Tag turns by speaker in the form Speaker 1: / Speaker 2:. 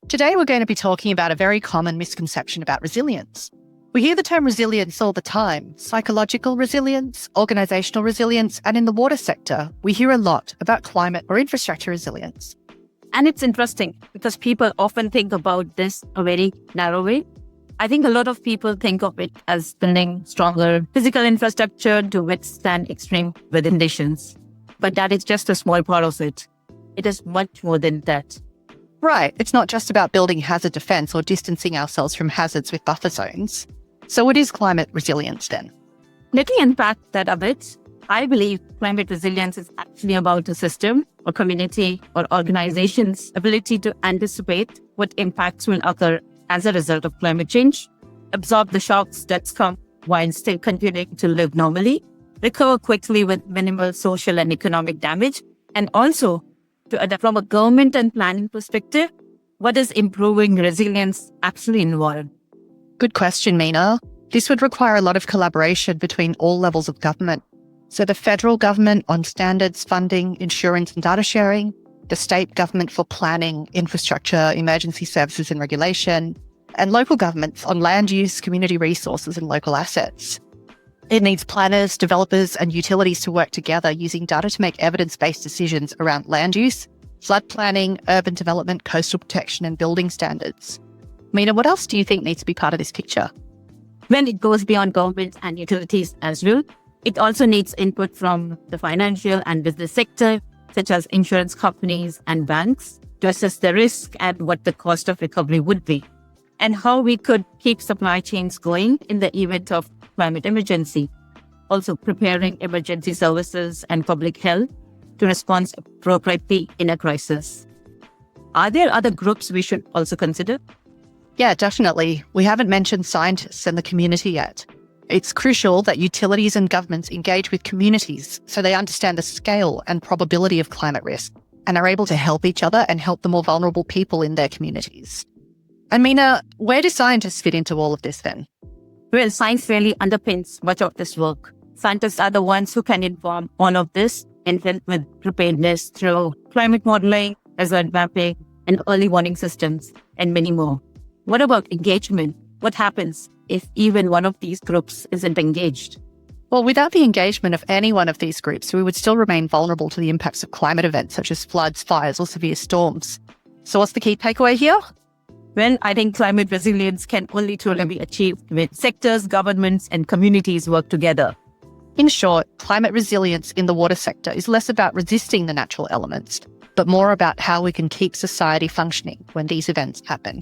Speaker 1: Today we're going to be talking about a very common misconception about resilience. We hear the term resilience all the time: psychological resilience, organisational resilience, and in the water sector, we hear a lot about climate or infrastructure resilience.
Speaker 2: And it's interesting because people often think about this a very narrow way. I think a lot of people think of it as building stronger physical infrastructure to withstand extreme weather conditions. But that is just a small part of it. It is much more than that.
Speaker 1: Right, it's not just about building hazard defence or distancing ourselves from hazards with buffer zones. So what is climate resilience then?
Speaker 2: Let me unpack that a bit. I believe climate resilience is actually about a system or community or organization's ability to anticipate what impacts will occur as a result of climate change, absorb the shocks that come while still continuing to live normally, recover quickly with minimal social and economic damage, and also to adapt from a government and planning perspective. What does improving resilience actually involve?
Speaker 1: Good question, Meena. This would require a lot of collaboration between all levels of government. So the federal government on standards, funding, insurance and data sharing, the state government for planning, infrastructure, emergency services and regulation, and local governments on land use, community resources and local assets. It needs planners, developers and utilities to work together using data to make evidence-based decisions around land use, flood planning, urban development, coastal protection and building standards. Meena, what else do you think needs to be part of this picture?
Speaker 2: When it goes beyond governments and utilities as well, it also needs input from the financial and business sector, such as insurance companies and banks, to assess the risk and what the cost of recovery would be, and how we could keep supply chains going in the event of climate emergency. Also preparing emergency services and public health to respond appropriately in a crisis. Are there other groups we should also consider?
Speaker 1: Yeah, definitely. We haven't mentioned scientists and the community yet. It's crucial that utilities and governments engage with communities so they understand the scale and probability of climate risk and are able to help each other and help the more vulnerable people in their communities. And Meena, where do scientists fit into all of this then?
Speaker 2: Well, science really underpins much of this work. Scientists are the ones who can inform all of this and help with preparedness through climate modeling, hazard mapping, and early warning systems, and many more. What about engagement? What happens if even one of these groups isn't engaged?
Speaker 1: Well, without the engagement of any one of these groups, we would still remain vulnerable to the impacts of climate events such as floods, fires, or severe storms. So what's the key takeaway here?
Speaker 2: Well, I think climate resilience can only truly be achieved when sectors, governments, and communities work together.
Speaker 1: In short, climate resilience in the water sector is less about resisting the natural elements, but more about how we can keep society functioning when these events happen.